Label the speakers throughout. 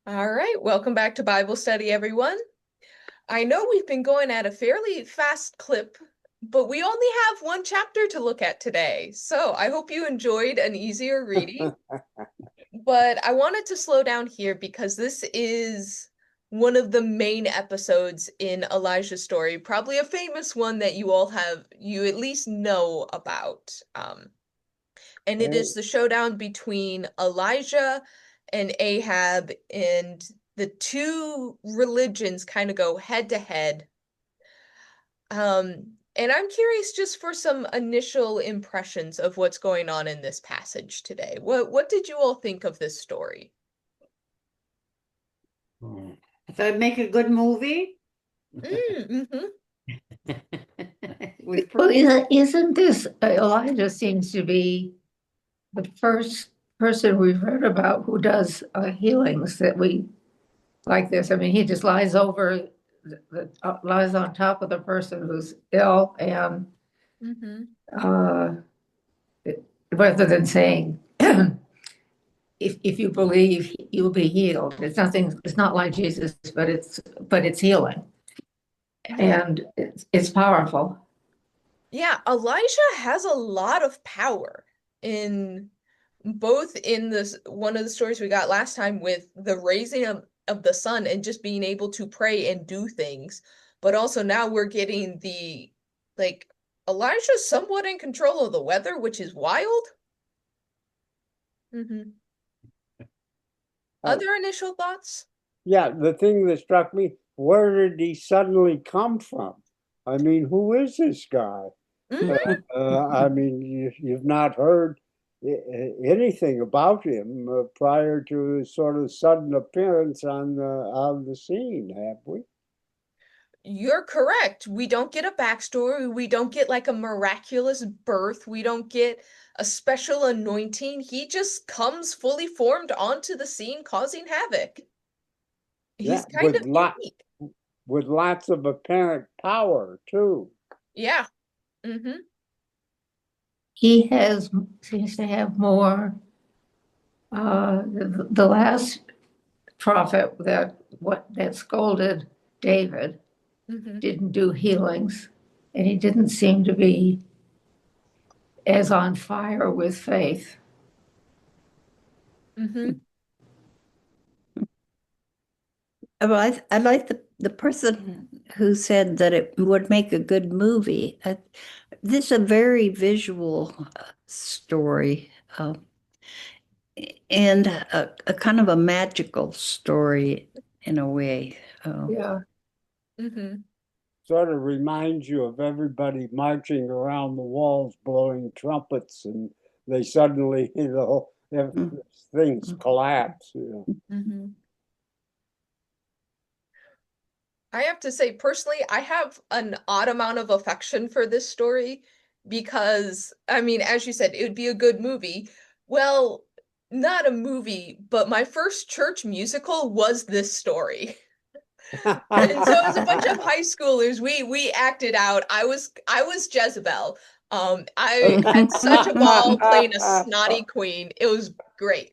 Speaker 1: All right, welcome back to Bible study, everyone. I know we've been going at a fairly fast clip, but we only have one chapter to look at today. So I hope you enjoyed an easier reading. But I wanted to slow down here because this is one of the main episodes in Elijah's story, probably a famous one that you at least know about. And it is
Speaker 2: And
Speaker 1: the showdown between Elijah and Ahab, and the two religions kind of go head to head. And I'm curious just for some initial impressions of what's going on in this passage today. What did you all think of this story?
Speaker 3: I thought it'd make a good movie.
Speaker 1: Mm-hmm.
Speaker 3: With
Speaker 4: Well, isn't this Elijah seems to be the first person we've heard about who does healings that we like this. I mean, he just lies over, lies on top of the person who's ill, and
Speaker 1: Mm-hmm.
Speaker 4: uh, rather than saying, if you believe, you'll be healed. It's nothing. It's not like Jesus, but it's healing, and it's powerful.
Speaker 1: Yeah, Elijah has a lot of power in both in this one of the stories we got last time with the raising of the sun and just being able to pray and do things, but also now we're getting the like Elijah's somewhat in control of the weather, which is wild. Hmm.
Speaker 2: uh,
Speaker 1: Other initial thoughts?
Speaker 2: yeah, the thing that struck me, where did he suddenly come from? I mean, who is this guy?
Speaker 1: Hmm.
Speaker 2: I mean, you've not heard anything about him prior to his sort of sudden appearance on the scene, have we?
Speaker 1: You're correct. We don't get a backstory. We don't get like a miraculous birth. We don't get a special anointing. He just comes fully formed onto the scene, causing havoc.
Speaker 2: Yeah,
Speaker 1: He's kind of unique.
Speaker 2: with lots of apparent power too.
Speaker 1: Yeah. Hmm.
Speaker 4: He has seems to have more. The last prophet that scolded David
Speaker 1: Hmm.
Speaker 4: didn't do healings, and he didn't seem to be as on fire with faith.
Speaker 1: Hmm.
Speaker 3: Well, I like the person who said that it would make a good movie. This is a very visual story, and a kind of a magical story in a way.
Speaker 4: Yeah.
Speaker 1: Hmm.
Speaker 2: Sort of reminds you of everybody marching around the walls blowing trumpets, and they suddenly,
Speaker 3: Mm.
Speaker 2: things collapse.
Speaker 1: Hmm. I have to say, personally, I have an odd amount of affection for this story because, I mean, as you said, it would be a good movie. Well, not a movie, but my first church musical was this story. And so as a bunch of high schoolers, we acted out. I was Jezebel. I had such a ball playing a snotty queen. It was great.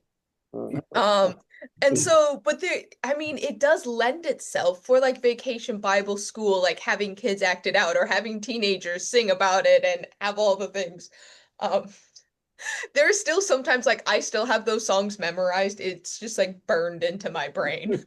Speaker 1: Um, and so, but there, I mean, it does lend itself for like vacation Bible school, like having kids act it out or having teenagers sing about it and have all the things. Um, there's still sometimes like I still have those songs memorized. It's just like burned into my brain.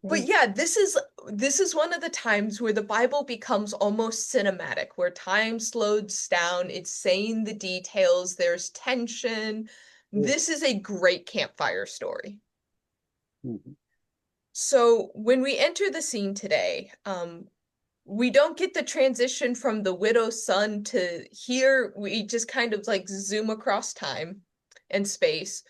Speaker 1: But yeah, this is one of the times where the Bible becomes almost cinematic, where time slows down, it's saying the details, there's tension. This is a great campfire story. So when we enter the scene today, we don't get the transition from the widow's son to here. We just kind of like zoom across time and space,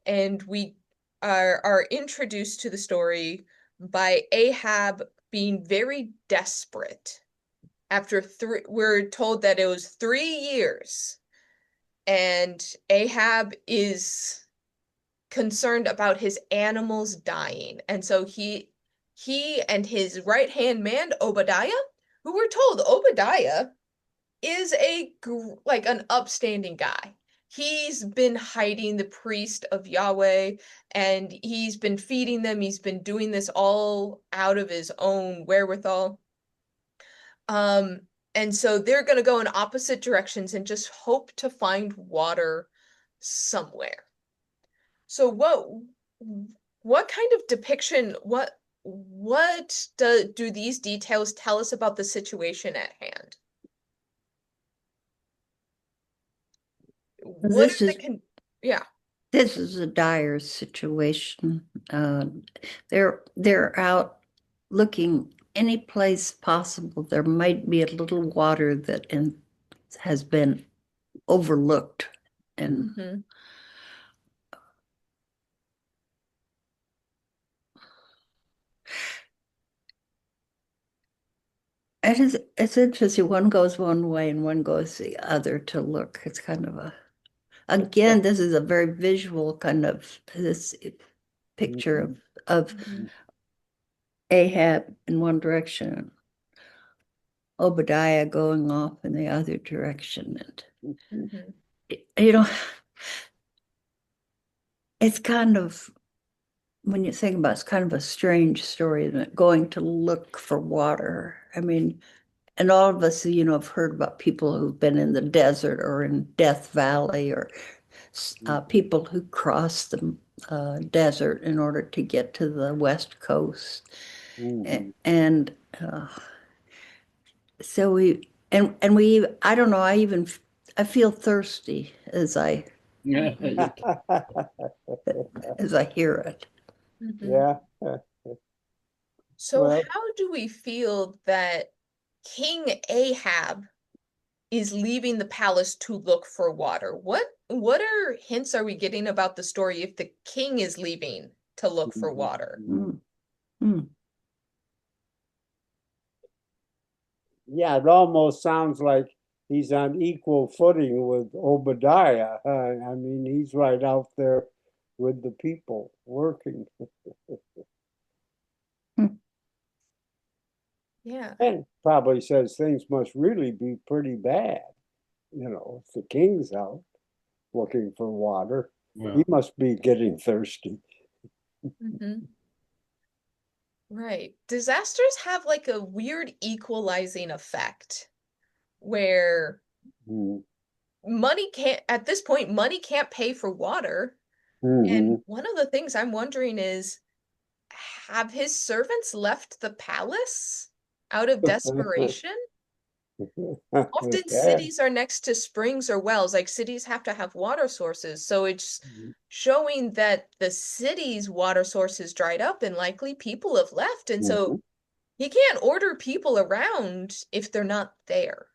Speaker 1: and we are introduced to the story by Ahab being very desperate. After three, we're told that it was 3 years, and Ahab is concerned about his animals dying. And so he and his right-hand man Obadiah, who we're told Obadiah is like an upstanding guy. he's been hiding the priest of Yahweh, and he's been feeding them. He's been doing this all out of his own wherewithal. Um, and so they're going to go in opposite directions and just hope to find water somewhere. So what kind of depiction, what do these details tell us about the situation at hand? What
Speaker 3: This
Speaker 1: are the
Speaker 3: is
Speaker 1: yeah.
Speaker 3: this is a dire situation. They're out looking any place possible. There might be a little water has been overlooked, and
Speaker 1: Mhm.
Speaker 3: it's interesting. One goes one way and one goes the other to look. It's kind of again, this is a very visual kind of this picture of
Speaker 1: Mhm.
Speaker 3: Ahab in one direction, Obadiah going off in the other direction.
Speaker 1: Mhm.
Speaker 3: And, you know, it's kind of, when you think about it, it's kind of a strange story, isn't it? Going to look for water. I mean, and all of us, have heard about people who've been in the desert or in Death Valley, or people who cross the desert in order to get to the West Coast.
Speaker 2: Mhm.
Speaker 3: And so and we, I don't know, I feel thirsty as I hear it.
Speaker 1: Mhm.
Speaker 2: Yeah.
Speaker 1: So
Speaker 2: Well,
Speaker 1: how do we feel that King Ahab is leaving the palace to look for water? What hints are we getting about the story if the king is leaving to look for water?
Speaker 3: Mm, mm.
Speaker 2: yeah, it almost sounds like he's on equal footing with Obadiah. I mean, he's right out there with the people working.
Speaker 1: Yeah.
Speaker 2: And probably says things must really be pretty bad. If the king's out looking for water, he must be getting thirsty.
Speaker 1: Hmm. Right. Disasters have like a weird equalizing effect where
Speaker 2: Mm.
Speaker 1: money can't, at this point, money can't pay for water. And
Speaker 2: Hmm.
Speaker 1: one of the things I'm wondering is, have his servants left the palace out of desperation? Often
Speaker 2: Yeah.
Speaker 1: cities are next to springs or wells, like cities have to have water sources. So it's showing that the city's water sources dried up and likely people have left. And so
Speaker 2: Mhm.
Speaker 1: he can't order people around if they're not there.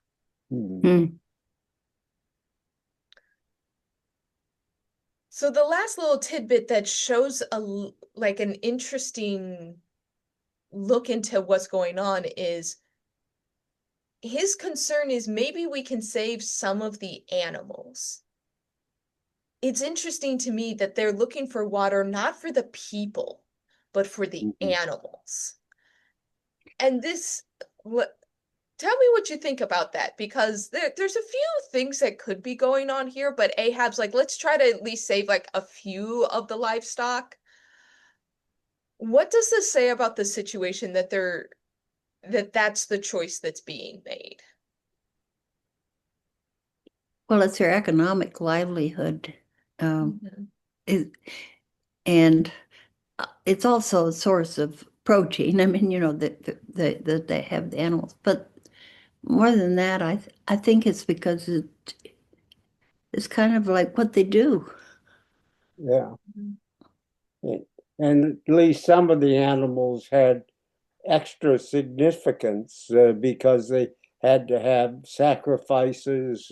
Speaker 2: Mhm.
Speaker 3: Mm.
Speaker 1: So the last little tidbit that shows like an interesting look into what's going on is his concern is maybe we can save some of the animals. It's interesting to me that they're looking for water not for the people, but for the
Speaker 2: Mhm.
Speaker 1: animals. And this, what, tell me what you think about that, because there's a few things that could be going on here, but Ahab's like, let's try to at least save like a few of the livestock. What does this say about the situation that that's the choice that's being made?
Speaker 3: Well, it's their economic livelihood. Um,
Speaker 1: Mhm.
Speaker 3: it, and it's also a source of protein. I mean, that they have the animals. But more than that, I think it's because it's kind of like what they do.
Speaker 2: Yeah. And at least some of the animals had extra significance because they had to have sacrifices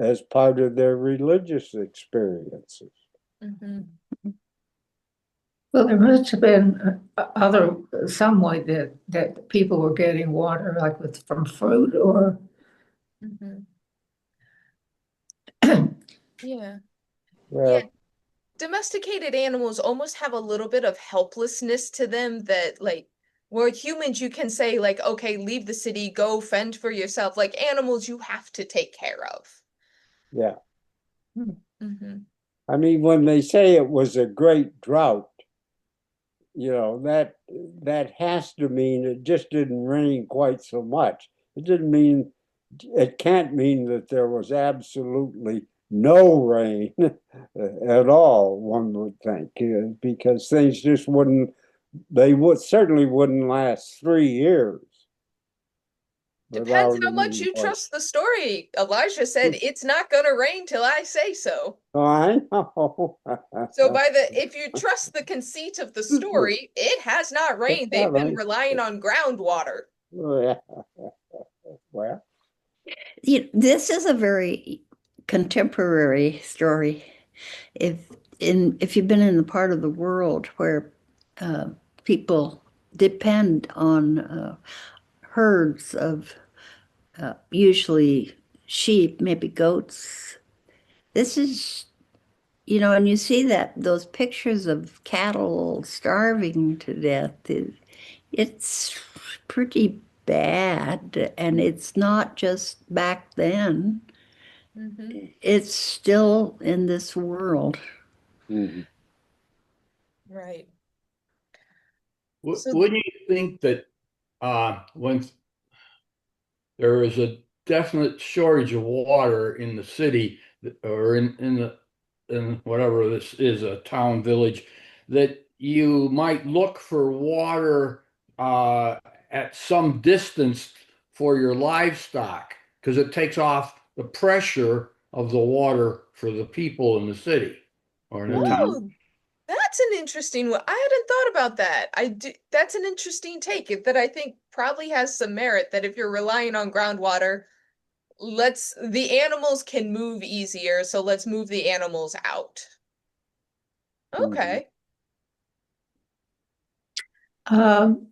Speaker 2: as part of their religious experiences.
Speaker 1: Mhm.
Speaker 4: Well, there must have been some way that people were getting water, like from fruit or.
Speaker 1: Mhm. Yeah.
Speaker 2: Yeah.
Speaker 1: Yeah. Domesticated animals almost have a little bit of helplessness to them that like where humans you can say like, okay, leave the city, go fend for yourself. Like animals you have to take care of.
Speaker 2: Yeah.
Speaker 1: Hmm.
Speaker 2: I mean, when they say it was a great drought, that has to mean it just didn't rain quite so much. It didn't mean it can't mean that there was absolutely no rain at all, one would think, because things just wouldn't, they would certainly wouldn't last 3 years
Speaker 1: Depends
Speaker 2: without
Speaker 1: how much
Speaker 2: any
Speaker 1: you
Speaker 2: rain.
Speaker 1: trust the story. Elijah said, "It's not gonna rain till I say so."
Speaker 2: Oh, I know.
Speaker 1: So if you trust the conceit of the story, it has not rained. They've been relying on groundwater.
Speaker 2: Well,
Speaker 3: This is a very contemporary story. If if you've been in the part of the world where uh, people depend on herds of usually sheep, maybe goats, this is, and you see that those pictures of cattle starving to death. It's pretty bad, and it's not just back then.
Speaker 1: Hmm.
Speaker 3: It's still in this world.
Speaker 2: mhm,
Speaker 1: Right. So,
Speaker 5: Wouldn't you think that when there is a definite shortage of water in the city or in whatever this is, a town, village, that you might look for water at some distance for your livestock because it takes off the pressure of the water for the people in the city or in the town.
Speaker 2: mhm,
Speaker 1: oh, that's an interesting one. I hadn't thought about that. That's an interesting take that I think probably has some merit that if you're relying on groundwater, the animals can move easier, so let's move the animals out.
Speaker 2: mhm,
Speaker 1: Okay.
Speaker 4: Um,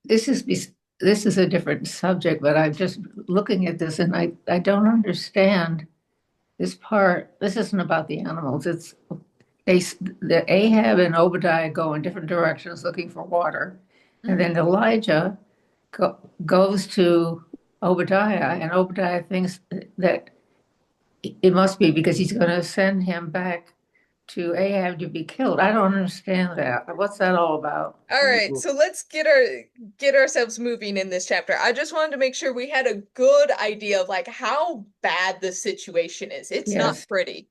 Speaker 4: this is this is a different subject, but I'm just looking at this and I don't understand this part. This isn't about the animals. They the Ahab and Obadiah go in different directions looking for water, and
Speaker 1: Hmm.
Speaker 4: then Elijah goes to Obadiah, and Obadiah thinks that it must be because he's going to send him back to Ahab to be killed. I don't understand that. What's that all about?
Speaker 1: All right,
Speaker 2: mhm.
Speaker 1: so let's get ourselves moving in this chapter. I just wanted to make sure we had a good idea of like how bad the situation is. It's not
Speaker 4: Yes,
Speaker 1: pretty.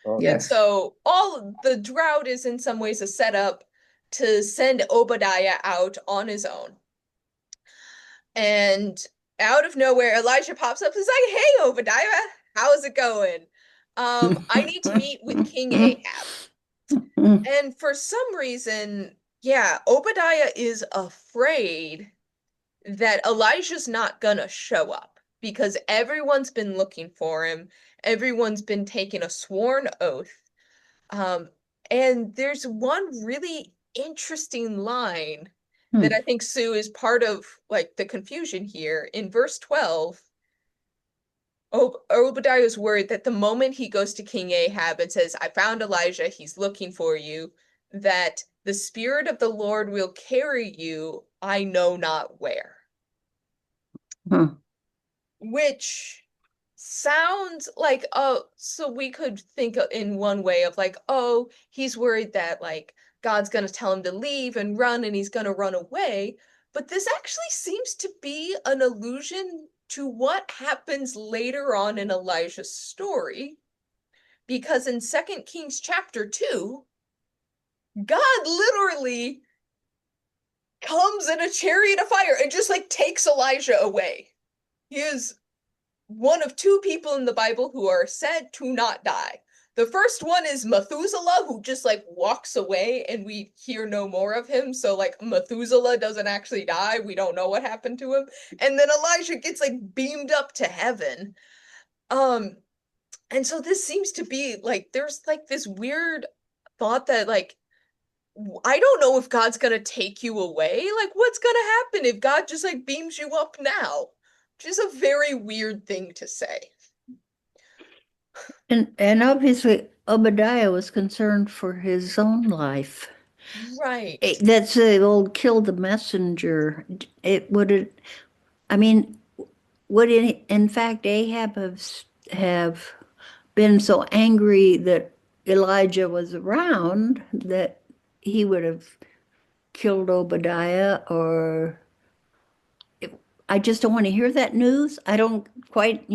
Speaker 2: Oh,
Speaker 1: And
Speaker 4: yes.
Speaker 1: so all the drought is in some ways a setup to send Obadiah out on his own. And out of nowhere, Elijah pops up and is like, "Hey, Obadiah, how's it going? I need to meet with King Ahab." And for some reason, yeah, Obadiah is afraid that Elijah's not gonna show up because everyone's been looking for him. Everyone's been taking a sworn oath. Um, and there's one really interesting line that I think Sue is part of like the confusion here. In verse 12, Obadiah is worried that the moment he goes to King Ahab and says, "I found Elijah, he's looking for you," that the Spirit of the Lord will carry you, I know not where. Which sounds like, oh, so we could think in one way of like, oh, he's worried that like God's gonna tell him to leave and run and he's gonna run away. But this actually seems to be an allusion to what happens later on in Elijah's story, because in Second Kings chapter 2, God literally comes in a chariot of fire and just like takes Elijah away. He is one of two people in the Bible who are said to not die. The first one is Methuselah, who just like walks away and we hear no more of him. So, like, Methuselah doesn't actually die. We don't know what happened to him. And then Elijah gets like beamed up to heaven. Um, and so this seems to be like there's like this weird thought that like I don't know if God's gonna take you away. Like, what's gonna happen if God just like beams you up now? Which is a very weird thing to say.
Speaker 3: And obviously Obadiah was concerned for his own life.
Speaker 1: Right.
Speaker 3: That's the old kill the messenger. It would have, I mean, would it, in fact Ahab have been so angry that Elijah was around that he would have killed Obadiah, or I just don't want to hear that news. I don't quite,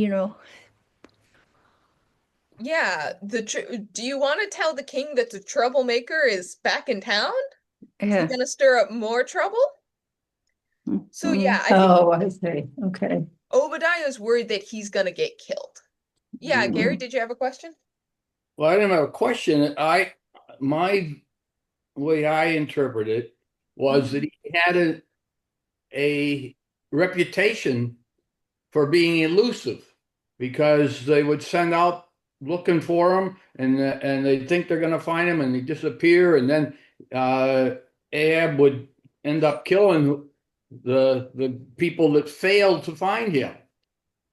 Speaker 1: Yeah, do you want to tell the king that the troublemaker is back in town? Is he
Speaker 3: yeah.
Speaker 1: gonna stir up more trouble? So
Speaker 3: Mhm.
Speaker 1: yeah, I think
Speaker 4: Oh, I see. Okay.
Speaker 1: Obadiah is worried that he's gonna get killed. Yeah, Gary,
Speaker 3: Mhm.
Speaker 1: did you have a question?
Speaker 5: Well, I didn't have a question. My way I interpret it was that he had a reputation for being elusive because they would send out looking for him and they think they're going to find him and he disappear and then Ahab would end up killing the people that failed to find him.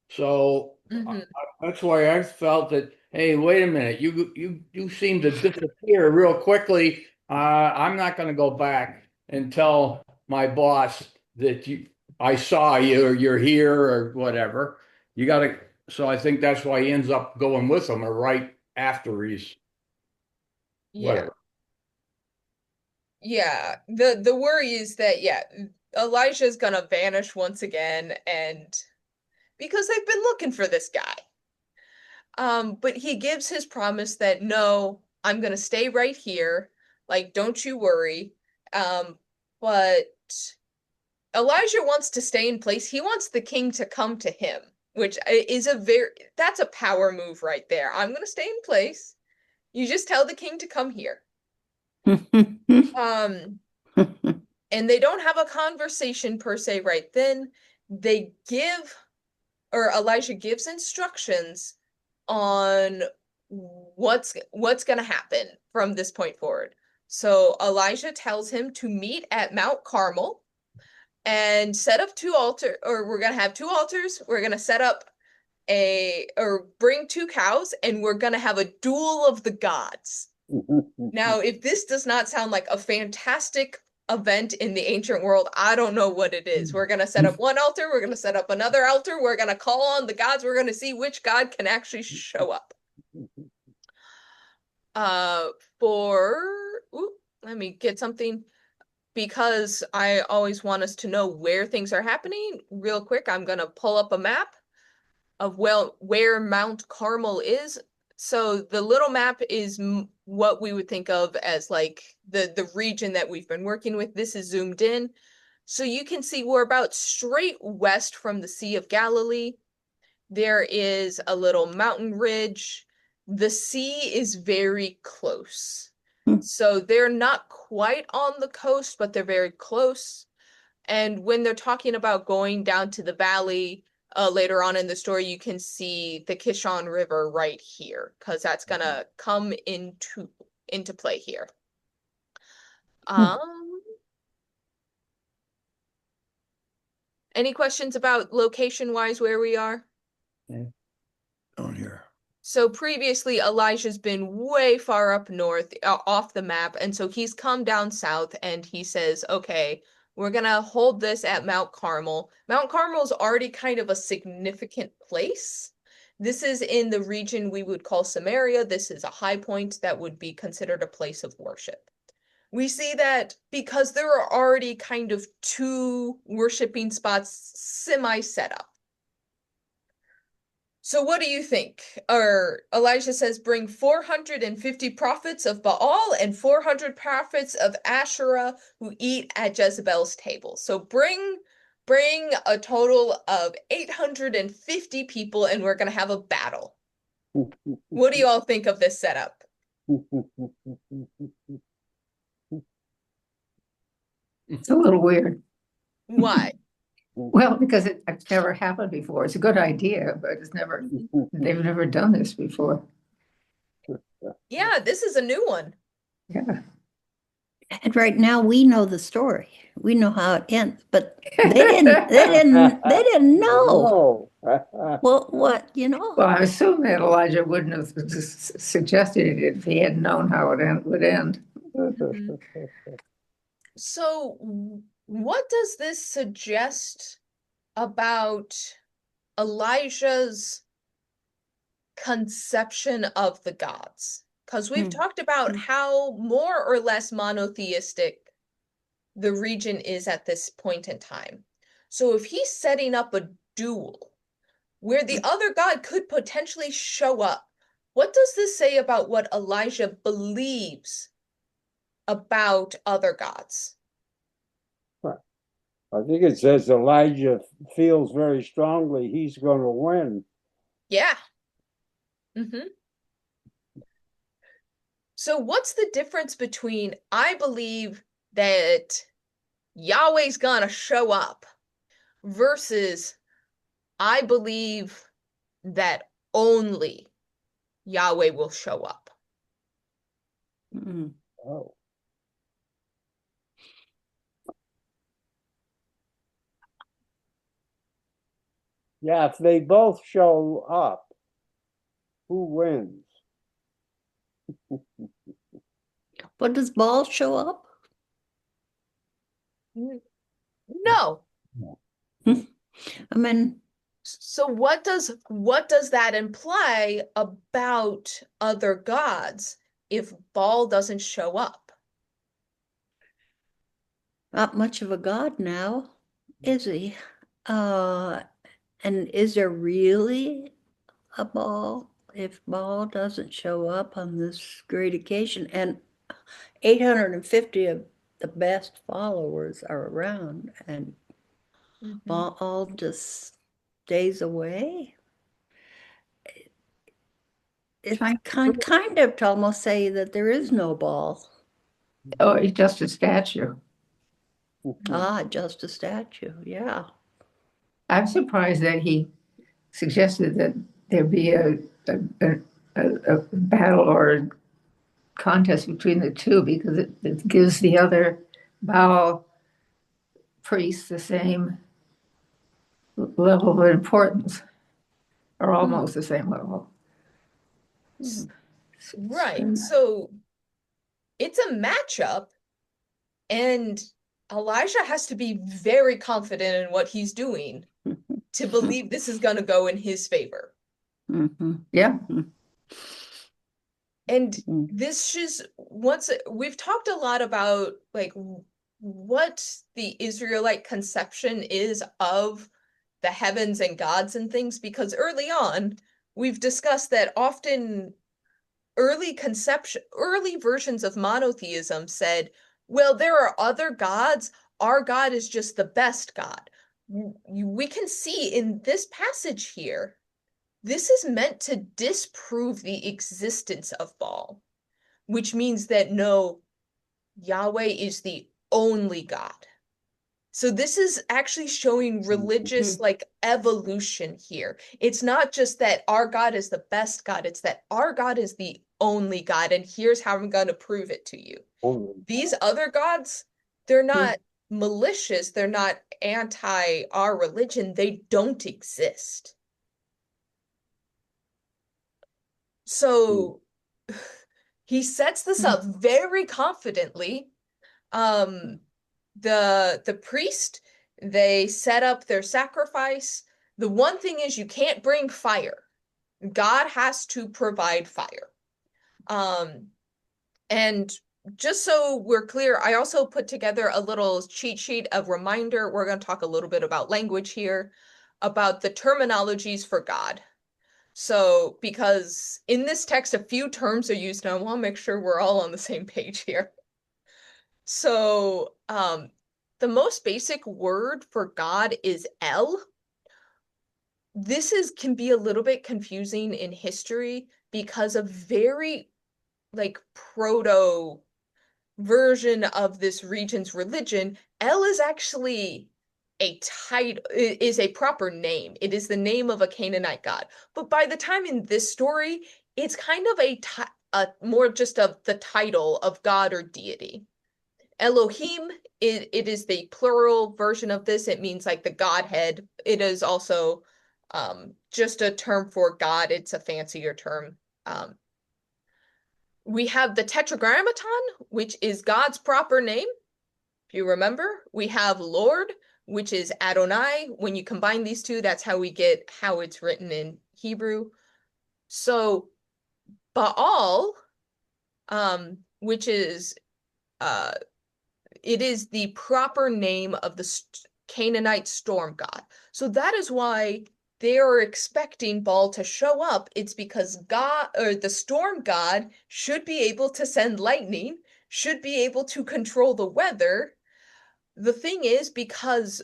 Speaker 5: So
Speaker 1: Mm-hmm.
Speaker 5: that's why I felt that, hey, wait a minute, you seem to disappear real quickly. I'm not going to go back and tell my boss that I saw you or you're here or whatever. You got to. So I think that's why he ends up going with them or right after he's
Speaker 1: Yeah.
Speaker 5: whatever.
Speaker 1: Yeah. The worry is that yeah, Elijah's gonna vanish once again and because they've been looking for this guy. But he gives his promise that no, I'm gonna stay right here. Like, don't you worry. But Elijah wants to stay in place. He wants the king to come to him, which is that's a power move right there. I'm gonna stay in place. You just tell the king to come here. Um, and they don't have a conversation per se right then. They give, or Elijah gives instructions on what's going to happen from this point forward. So Elijah tells him to meet at Mount Carmel and set up two altar, or we're going to have two altars. We're going to set up or bring two cows, and we're going to have a duel of the gods. Now, if this does not sound like a fantastic event in the ancient world, I don't know what it is. We're going to set up one altar, we're going to set up another altar, we're going to call on the gods, we're going to see which god can actually show up. Uh, for, ooh, let me get something because I always want us to know where things are happening. Real quick, I'm going to pull up a map of where Mount Carmel is. So the little map is what we would think of as like the region that we've been working with. This is zoomed in. So you can see we're about straight west from the Sea of Galilee. There is a little mountain ridge. The sea is very close. So they're not quite on the coast, but they're very close. And when they're talking about going down to the valley later on in the story, you can see the Kishon River right here because that's gonna come into play here. Um, any questions about location-wise where we are?
Speaker 5: Down here.
Speaker 1: So previously, Elijah's been way far up north, off the map, and so he's come down south and he says, okay, we're gonna hold this at Mount Carmel. Mount Carmel's already kind of a significant place. This is in the region we would call Samaria. This is a high point that would be considered a place of worship. We see that because there are already kind of two worshiping spots semi set up. So what do you think? Or Elijah says, bring 450 prophets of Baal and 400 prophets of Asherah who eat at Jezebel's table. So bring a total of 850 people and we're gonna have a battle. What do you all think of this setup?
Speaker 4: It's a little weird.
Speaker 1: Why?
Speaker 4: Well, because it's never happened before. It's a good idea, but they've never done this before.
Speaker 1: Yeah, this is a new one.
Speaker 4: Yeah.
Speaker 3: And right now we know the story. We know how it ends, but they didn't know.
Speaker 2: No.
Speaker 3: Well, what,
Speaker 4: Well, I assume that Elijah wouldn't have suggested it if he had known how it would end.
Speaker 1: Mhm. So what does this suggest about Elijah's conception of the gods. Because we've talked about how more or less monotheistic the region is at this point in time. So if he's setting up a duel where the other god could potentially show up, what does this say about what Elijah believes about other gods?
Speaker 2: I think it says Elijah feels very strongly he's going to win.
Speaker 1: Yeah. Mm-hmm. So what's the difference between I believe that Yahweh's gonna show up versus I believe that only Yahweh will show up?
Speaker 2: Oh. Yeah, if they both show up, who wins?
Speaker 3: But does Baal show up?
Speaker 1: No.
Speaker 3: I mean,
Speaker 1: So what does that imply about other gods if Baal doesn't show up?
Speaker 3: not much of a god now, is he? And is there really a Baal if Baal doesn't show up on this great occasion? And 850 of the best followers are around, and Baal just stays away. It's kind of to almost say that there is no Baal.
Speaker 4: Oh, he's just a statue.
Speaker 3: Ah, just a statue. Yeah.
Speaker 4: I'm surprised that he suggested that there be a battle or a contest between the two, because it gives the other Baal priests the same level of importance, or almost the same level.
Speaker 1: Right. So it's a matchup, and Elijah has to be very confident in what he's doing to believe this is going to go in his favor.
Speaker 4: Yeah.
Speaker 1: And this is once we've talked a lot about like what the Israelite conception is of the heavens and gods and things, because early on we've discussed that often early versions of monotheism said, well, there are other gods. Our God is just the best God. We can see in this passage here, this is meant to disprove the existence of Baal, which means that no, Yahweh is the only God. So this is actually showing religious like evolution here. It's not just that our God is the best God, it's that our God is the only God, and here's how I'm going to prove it to you. These other gods, they're not malicious, they're not anti our religion, they don't exist. So he sets this up very confidently. The priest, they set up their sacrifice. The one thing is you can't bring fire. God has to provide fire. And just so we're clear, I also put together a little cheat sheet of reminder. We're going to talk a little bit about language here, about the terminologies for God. So, because in this text, a few terms are used, and I want to make sure we're all on the same page here. So, the most basic word for God is El. This can be a little bit confusing in history because a very like proto version of this region's religion, El is actually a title, is a proper name. It is the name of a Canaanite god. But by the time in this story, it's kind of a more just of the title of God or deity. Elohim, it is the plural version of this. It means like the Godhead. It is also just a term for God. It's a fancier term. We have the Tetragrammaton, which is God's proper name. If you remember, we have Lord, which is Adonai. When you combine these two, that's how we get how it's written in Hebrew. So Baal, which is it is the proper name of the Canaanite storm god. So that is why they are expecting Baal to show up. It's because God, or the storm god, should be able to send lightning, should be able to control the weather. The thing is, because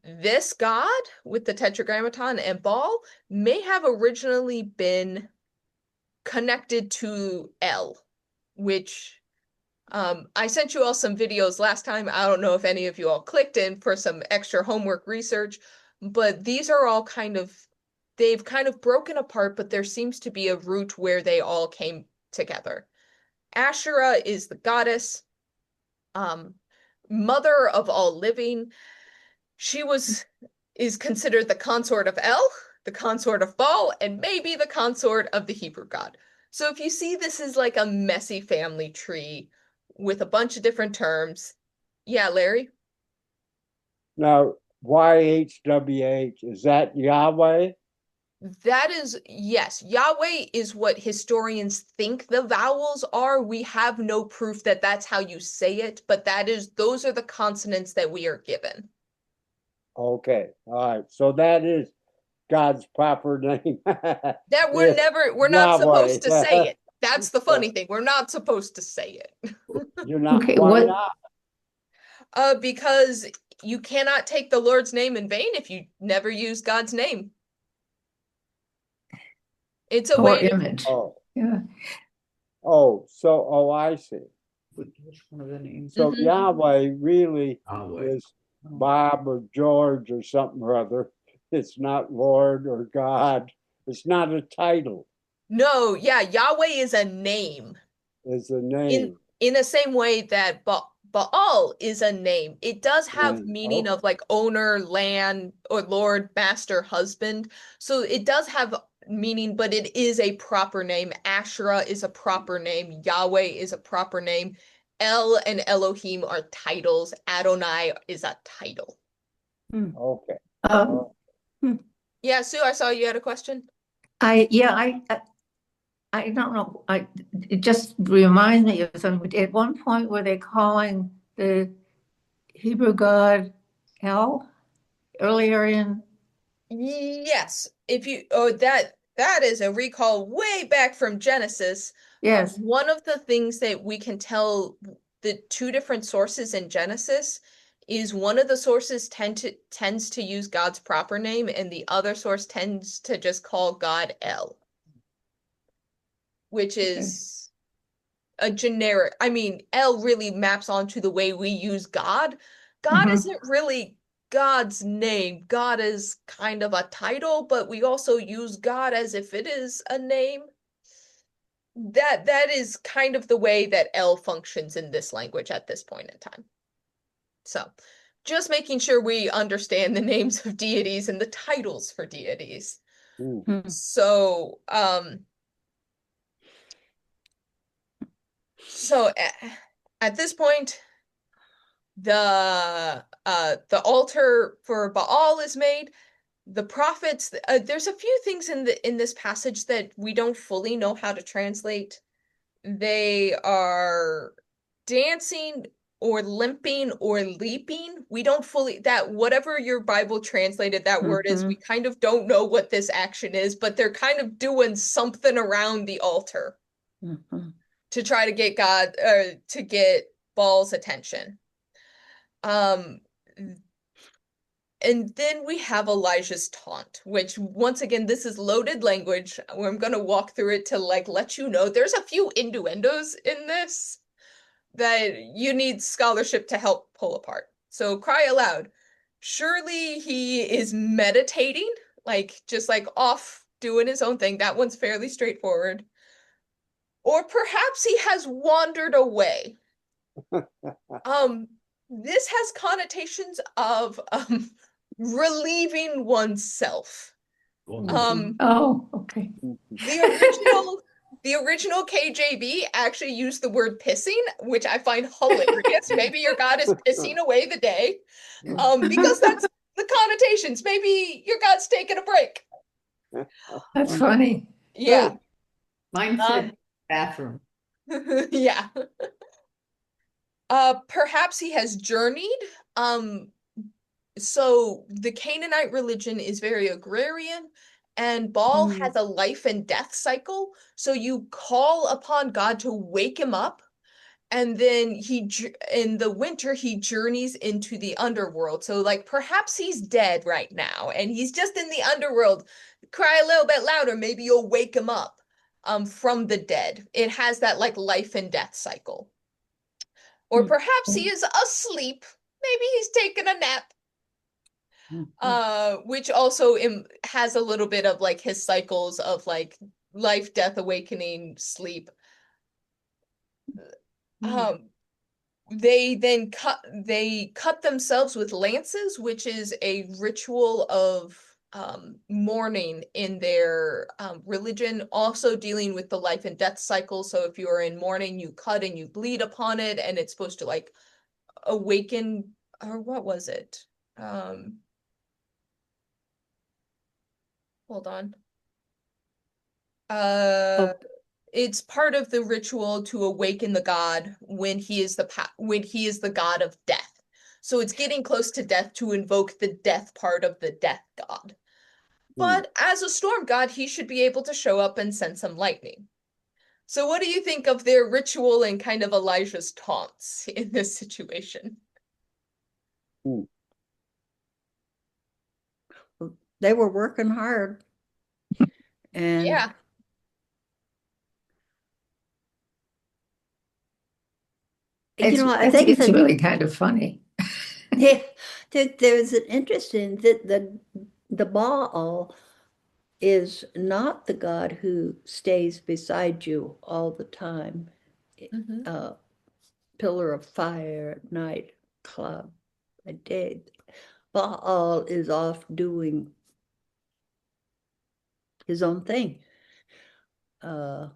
Speaker 1: this god with the Tetragrammaton and Baal may have originally been connected to El, which I sent you all some videos last time. I don't know if any of you all clicked in for some extra homework research, but these are all they've kind of broken apart, but there seems to be a root where they all came together. Asherah is the goddess, mother of all living. She is considered the consort of El, the consort of Baal, and maybe the consort of the Hebrew god. So if you see, this is like a messy family tree with a bunch of different terms. Yeah, Larry?
Speaker 2: Now, YHWH, is that Yahweh?
Speaker 1: That is, yes, Yahweh is what historians think the vowels are. We have no proof that that's how you say it, but those are the consonants that we are given.
Speaker 2: Okay, all right. So that is God's proper name.
Speaker 1: That
Speaker 2: It's
Speaker 1: we're not
Speaker 2: Yahweh.
Speaker 1: supposed to say it. That's the funny thing. We're not supposed to say it.
Speaker 2: You're not,
Speaker 4: Okay,
Speaker 2: why
Speaker 4: what,
Speaker 2: not?
Speaker 1: Because you cannot take the Lord's name in vain if you never use God's name. It's a
Speaker 4: or
Speaker 1: way to,
Speaker 4: image?
Speaker 2: Oh,
Speaker 4: Yeah.
Speaker 2: oh, I see.
Speaker 3: Which one of the names?
Speaker 2: So
Speaker 1: Mhm.
Speaker 2: Yahweh really
Speaker 5: Yahweh.
Speaker 2: is Bob or George or something or other. It's not Lord or God. It's not a title.
Speaker 1: No, yeah, Yahweh is a name.
Speaker 2: It's a
Speaker 1: In
Speaker 2: name.
Speaker 1: in the same way that Baal is a name. It does have meaning
Speaker 2: Okay.
Speaker 1: of like owner, land, or lord, master, husband. So it does have meaning, but it is a proper name. Asherah is a proper name. Yahweh is a proper name. El and Elohim are titles. Adonai is a title.
Speaker 2: Okay.
Speaker 4: Um,
Speaker 1: Yeah, Sue, I saw you had a question.
Speaker 4: I don't know. It just reminds me of something. At one point, were they calling the Hebrew god El earlier in?
Speaker 1: Yes, if you that is a recall way back from Genesis.
Speaker 4: Yes.
Speaker 1: One of the things that we can tell the two different sources in Genesis is one of the sources tends to use God's proper name, and the other source tends to just call God El, which is a generic. I mean, El really maps onto the way we use God. God
Speaker 4: Mhm.
Speaker 1: isn't really God's name. God is kind of a title, but we also use God as if it is a name. That is kind of the way that El functions in this language at this point in time. So, just making sure we understand the names of deities and the titles for deities.
Speaker 2: Hmm.
Speaker 1: So, so at this point, the altar for Baal is made. The prophets, there's a few things in this passage that we don't fully know how to translate. They are dancing or limping or leaping. We don't fully that whatever your Bible translated that word is, we kind of don't know what this action is, but they're kind of doing something around the altar to try to get God to get Baal's attention. And then we have Elijah's taunt, which once again, this is loaded language where I'm going to walk through it to like let you know there's a few innuendos in this that you need scholarship to help pull apart. So cry aloud. Surely he is meditating, like just like off doing his own thing. That one's fairly straightforward. Or perhaps he has wandered away. This has connotations of relieving oneself.
Speaker 4: Oh, okay.
Speaker 1: The original KJV actually used the word pissing, which I find hilarious. Maybe your God is pissing away the day. Because that's the connotations. Maybe your God's taking a break.
Speaker 4: That's funny.
Speaker 1: Yeah.
Speaker 4: Oh, mine
Speaker 1: Um,
Speaker 4: said bathroom.
Speaker 1: yeah. Perhaps he has journeyed. Um, so the Canaanite religion is very agrarian, and Baal
Speaker 3: Mm.
Speaker 1: has a life and death cycle. So you call upon God to wake him up, and then in the winter he journeys into the underworld. So like perhaps he's dead right now, and he's just in the underworld. Cry a little bit louder, maybe you'll wake him up from the dead. It has that like life and death cycle. Or
Speaker 3: Mm.
Speaker 1: perhaps he is asleep. Maybe he's taking a nap. Which also has a little bit of like his cycles of like life, death, awakening, sleep.
Speaker 3: Mm.
Speaker 1: Um, they cut themselves with lances, which is a ritual of mourning in their religion, also dealing with the life and death cycle. So if you are in mourning, you cut and you bleed upon it, and it's supposed to like awaken, or what was it? Um, hold on. Uh,
Speaker 3: Oh,
Speaker 1: it's part of the ritual to awaken the god when he is the god of death. So it's getting close to death to invoke the death part of the death god.
Speaker 2: Mm.
Speaker 1: But as a storm god, he should be able to show up and send some lightning. So what do you think of their ritual and kind of Elijah's taunts in this situation?
Speaker 2: Mm.
Speaker 3: they were working hard, and
Speaker 1: Yeah.
Speaker 3: I
Speaker 4: I think
Speaker 3: think
Speaker 4: it's
Speaker 3: that
Speaker 4: really kind of funny.
Speaker 3: yeah, there's an interesting that the Baal is not the God who stays beside you all the time.
Speaker 1: Mm-hmm.
Speaker 3: Uh, pillar of fire at night, cloud by day. Baal is off doing his own thing. Uh,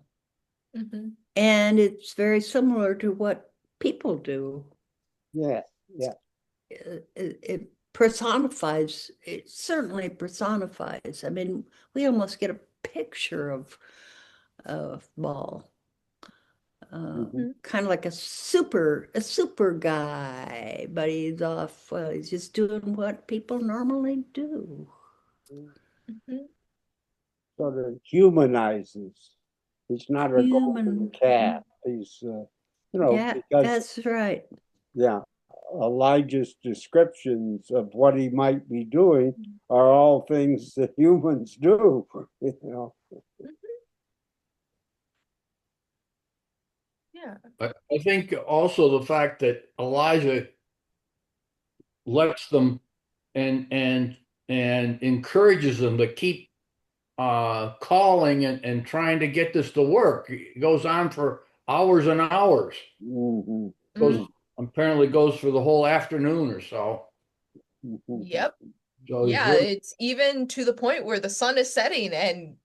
Speaker 1: Mm-hmm.
Speaker 3: and it's very similar to what people do.
Speaker 2: Yeah, yeah.
Speaker 3: It personifies, it certainly personifies. I mean, we almost get a picture of Baal.
Speaker 2: Mhm.
Speaker 3: Kind of like a super guy, but he's off. Well, he's just doing what people normally do.
Speaker 1: Mm-hmm.
Speaker 2: Sort of humanizes. He's not a golden
Speaker 3: Human.
Speaker 2: calf. He's,
Speaker 3: Yeah,
Speaker 2: because,
Speaker 3: that's right.
Speaker 2: yeah, Elijah's descriptions of what he might be doing are all things that humans do, you know.
Speaker 1: Yeah.
Speaker 5: I think also the fact that Elijah lets them and encourages them to keep calling and trying to get this to work. It goes on for hours and hours.
Speaker 2: Mhm.
Speaker 5: Goes
Speaker 1: Mm,
Speaker 5: apparently goes for the whole afternoon or so.
Speaker 2: Mhm.
Speaker 1: yep.
Speaker 5: So he's
Speaker 1: Yeah,
Speaker 5: really
Speaker 1: it's even to the point where the sun is setting and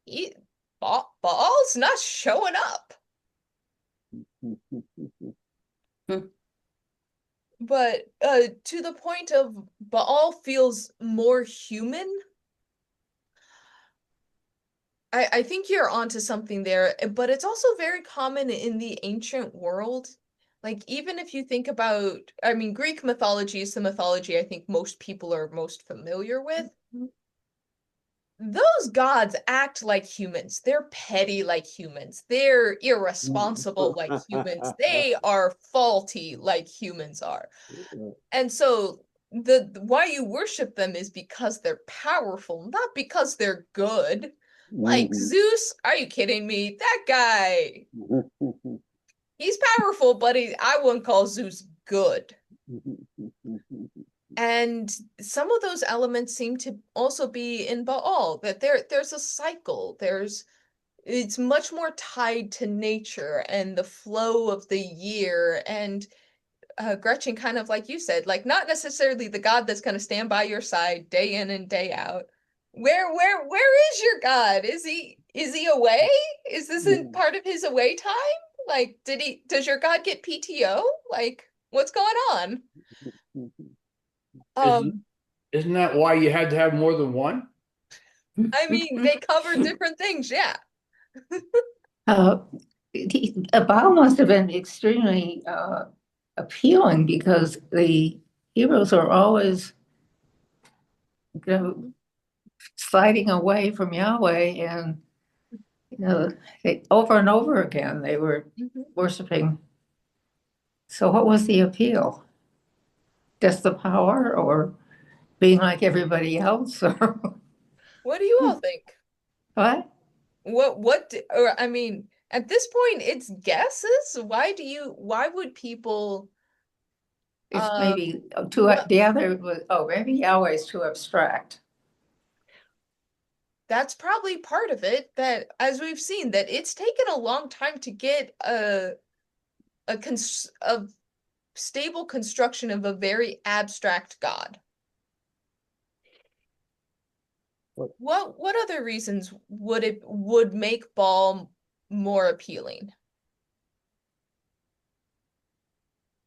Speaker 1: he, Baal's not showing up. But to the point of Baal feels more human. I think you're onto something there, but it's also very common in the ancient world. Like even if you think about, I mean, Greek mythology is the mythology I think most people are most familiar with. Those gods act like humans. They're petty like humans. They're irresponsible like humans. They are faulty like humans are. And so the why you worship them is because they're powerful, not because they're good. Like
Speaker 2: Mhm.
Speaker 1: Zeus, are you kidding me? That guy,
Speaker 2: Mhm.
Speaker 1: he's powerful, but I wouldn't call Zeus good. And some of those elements seem to also be in Baal, that there's a cycle. It's much more tied to nature and the flow of the year. And Gretchen, kind of like you said, like not necessarily the God that's going to stand by your side day in and day out. Where is your God? Is he away? Is this in part of his away time? Like, does your God get PTO? Like, what's going on?
Speaker 5: isn't
Speaker 1: Um,
Speaker 5: isn't that why you had to have more than one?
Speaker 1: I mean, they cover different things, yeah.
Speaker 4: Uh, Baal must have been extremely appealing because the heroes are always, you know, sliding away from Yahweh, and over and over again they were
Speaker 1: Mhm.
Speaker 4: worshiping. So what was the appeal? Just the power, or being like everybody else, or
Speaker 1: What do you all think?
Speaker 4: what?
Speaker 1: Or I mean, at this point, it's guesses. Why would people,
Speaker 4: It's
Speaker 1: um,
Speaker 4: maybe too,
Speaker 1: what,
Speaker 4: the other was, oh, maybe Yahweh is too abstract.
Speaker 1: that's probably part of it, that as we've seen, that it's taken a long time to get a stable construction of a very abstract God. What other reasons would make Baal more appealing?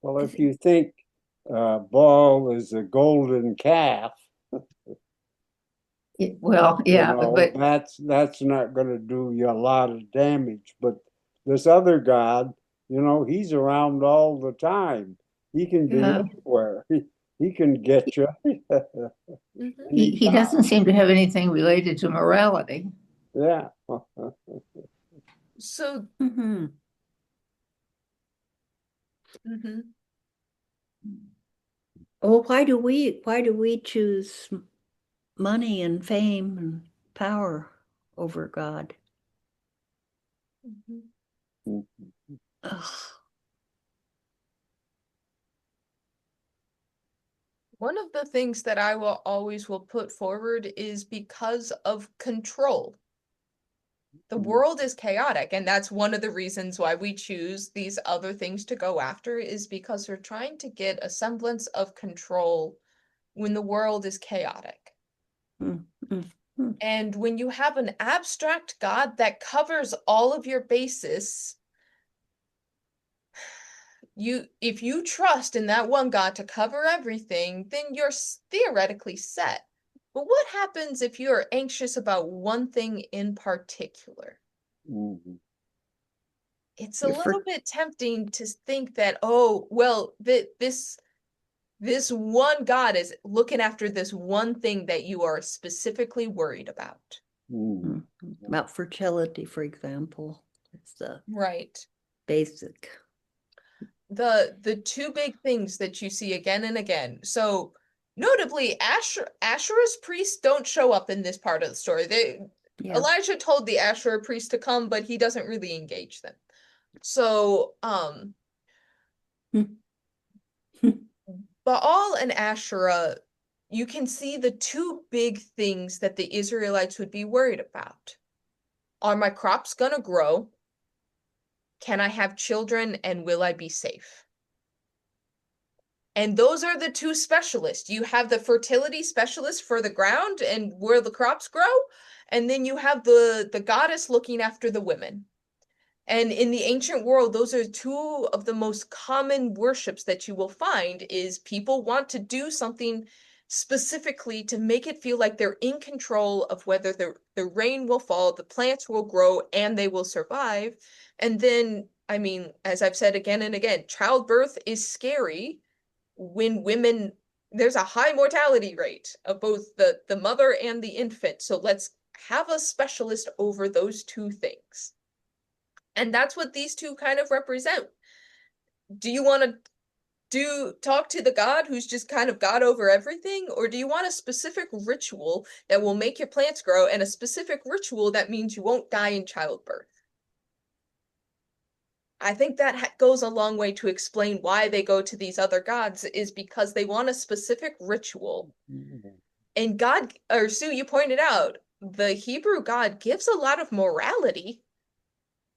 Speaker 2: Well, if you think Baal is a golden calf,
Speaker 4: Well, yeah, but
Speaker 2: that's not going to do you a lot of damage. But this other God, he's around all the time. He can be
Speaker 4: uh,
Speaker 2: anywhere. He can get you
Speaker 1: Mhm.
Speaker 4: he doesn't
Speaker 2: anytime.
Speaker 4: seem to have anything related to morality.
Speaker 2: Yeah.
Speaker 1: So,
Speaker 3: Mhm.
Speaker 1: mhm.
Speaker 3: Well, why do we choose money and fame and power over God?
Speaker 1: Mhm.
Speaker 3: Ugh.
Speaker 1: One of the things that I will always will put forward is because of control. The world is chaotic, and that's one of the reasons why we choose these other things to go after, is because we're trying to get a semblance of control when the world is chaotic.
Speaker 3: Mm, mm, mm.
Speaker 1: And when you have an abstract God that covers all of your bases, if you trust in that one God to cover everything, then you're theoretically set. But what happens if you're anxious about one thing in particular?
Speaker 2: Mhm.
Speaker 1: It's a
Speaker 3: You're
Speaker 1: little
Speaker 3: for
Speaker 1: bit tempting to think that, oh, well, this one God is looking after this one thing that you are specifically worried about.
Speaker 2: Mhm.
Speaker 3: mm, about fertility, for example. It's the
Speaker 1: Right.
Speaker 3: basic.
Speaker 1: The two big things that you see again and again. So notably, Asherah's priests don't show up in this part of the story.
Speaker 3: Yeah.
Speaker 1: Elijah told the Asherah priest to come, but he doesn't really engage them. So Baal and Asherah, you can see the two big things that the Israelites would be worried about. Are my crops gonna grow? Can I have children, and will I be safe? And those are the two specialists. You have the fertility specialist for the ground and where the crops grow, and then you have the goddess looking after the women. And in the ancient world, those are two of the most common worships that you will find, is people want to do something specifically to make it feel like they're in control of whether the rain will fall, the plants will grow, and they will survive. And then, I mean, as I've said again and again, childbirth is scary when women, there's a high mortality rate of both the mother and the infant. So let's have a specialist over those two things. And that's what these two kind of represent. Do you want to talk to the god who's just kind of god over everything, or do you want a specific ritual that will make your plants grow, and a specific ritual that means you won't die in childbirth? I think that goes a long way to explain why they go to these other gods, is because they want a specific ritual. And God, or Sue, you pointed out, the Hebrew God gives a lot of morality,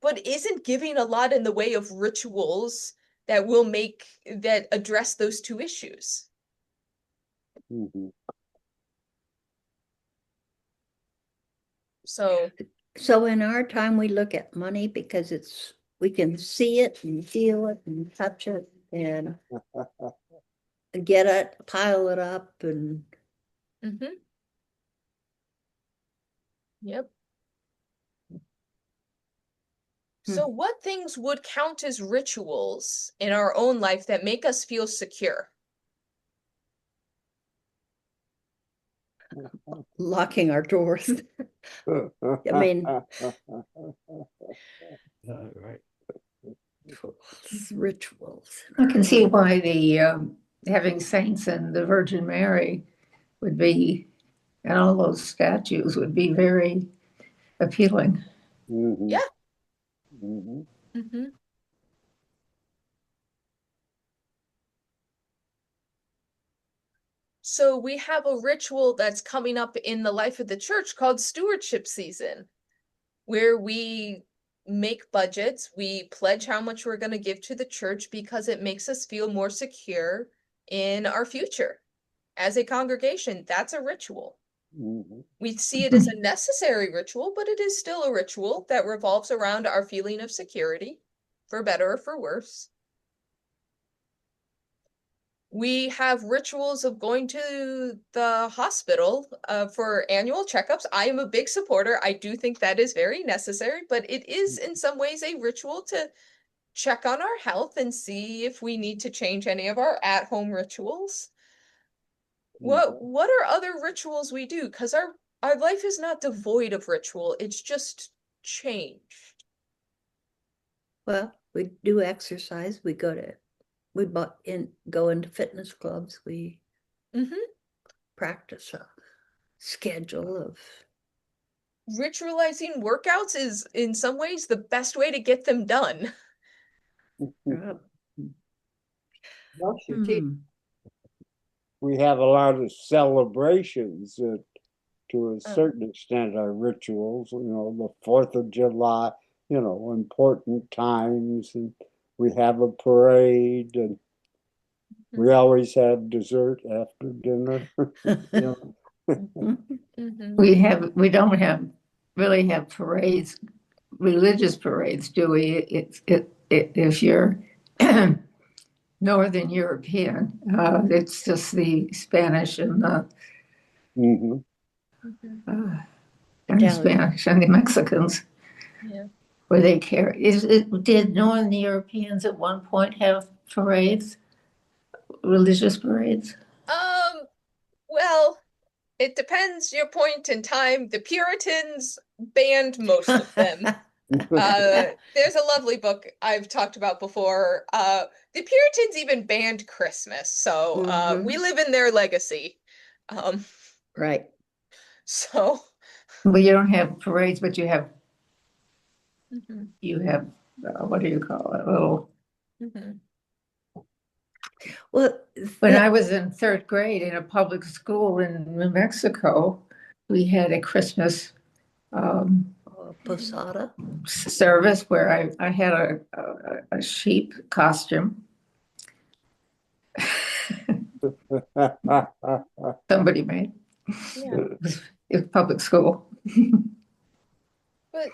Speaker 1: but isn't giving a lot in the way of rituals that address those two issues.
Speaker 2: Mhm.
Speaker 1: So,
Speaker 3: So in our time, we look at money because we can see it and feel it and touch it and get it, pile it up, and
Speaker 1: mhm. Yep. So what things would count as rituals in our own life that make us feel secure?
Speaker 3: Locking our doors. I mean,
Speaker 5: Right.
Speaker 3: rituals.
Speaker 4: I can see why the having saints and the Virgin Mary would be, and all those statues would be very appealing.
Speaker 2: Mhm.
Speaker 1: Yeah.
Speaker 2: Mhm.
Speaker 1: Mm-hmm. So we have a ritual that's coming up in the life of the church called stewardship season, where we make budgets, we pledge how much we're going to give to the church because it makes us feel more secure in our future. As a congregation, that's a ritual.
Speaker 2: Mhm.
Speaker 1: We see it as a necessary ritual, but it is still a ritual that revolves around our feeling of security, for better or for worse. We have rituals of going to the hospital for annual checkups. I am a big supporter. I do think that is very necessary, but it is in some ways a ritual to check on our health and see if we need to change any of our at-home rituals. What are other rituals we do? Because our life is not devoid of ritual. It's just changed.
Speaker 3: Well, we do exercise. We go into fitness clubs. We
Speaker 1: Mm-hmm.
Speaker 3: practice a schedule of.
Speaker 1: Ritualizing workouts is in some ways the best way to get them done.
Speaker 2: We have a lot of celebrations that, to a
Speaker 1: Um,
Speaker 2: certain extent, are rituals. The 4th of July, important times, and we have a parade, and we always have dessert after dinner.
Speaker 1: mhm.
Speaker 4: We don't really have parades, religious parades, do we? If you're Northern European, it's just the Spanish and the
Speaker 2: Mhm.
Speaker 1: Mhm.
Speaker 4: uh,
Speaker 3: Italian.
Speaker 4: Spanish and the Mexicans,
Speaker 1: Yeah.
Speaker 4: where they carry. Did Northern Europeans at one point have parades, religious parades?
Speaker 1: Well, it depends your point in time. The Puritans banned most of them. There's a lovely book I've talked about before. The Puritans even banned Christmas, so we
Speaker 3: Mhm.
Speaker 1: live in their legacy. Um,
Speaker 3: Right.
Speaker 1: so
Speaker 4: Well, you don't have parades, but
Speaker 1: Mhm.
Speaker 4: you have what do you call it? Little.
Speaker 1: Mhm.
Speaker 3: Well,
Speaker 4: When I was in third grade in a public school in New Mexico, we had a Christmas
Speaker 3: posada.
Speaker 4: service where I had a sheep costume. Somebody made.
Speaker 1: Yeah.
Speaker 4: It was public school.
Speaker 1: But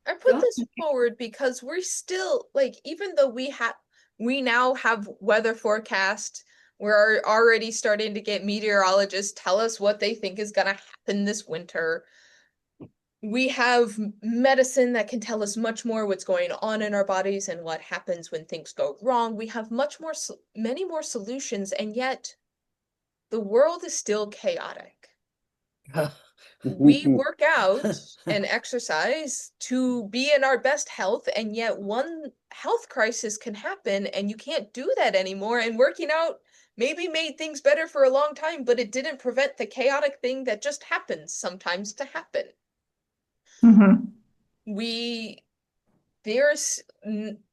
Speaker 1: I put this forward because we're still like, even though we now have weather forecast, we're already starting to get meteorologists tell us what they think is gonna happen this winter. We have medicine that can tell us much more what's going on in our bodies and what happens when things go wrong. We have many more solutions, and yet the world is still chaotic. We work out and exercise to be in our best health, and yet one health crisis can happen and you can't do that anymore. And working out maybe made things better for a long time, but it didn't prevent the chaotic thing that just happens sometimes to happen.
Speaker 4: Mhm.
Speaker 1: We there's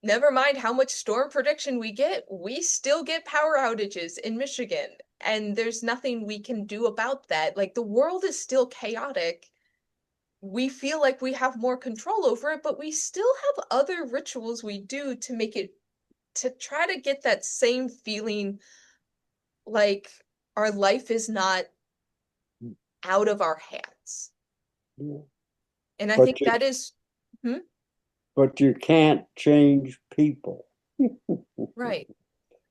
Speaker 1: never mind how much storm prediction we get, we still get power outages in Michigan, and there's nothing we can do about that. Like, the world is still chaotic. We feel like we have more control over it, but we still have other rituals we do to try to get that same feeling like our life is not out of our hands. And I
Speaker 2: But
Speaker 1: think
Speaker 2: you,
Speaker 1: that is, hmm,
Speaker 2: but you can't change people.
Speaker 1: right.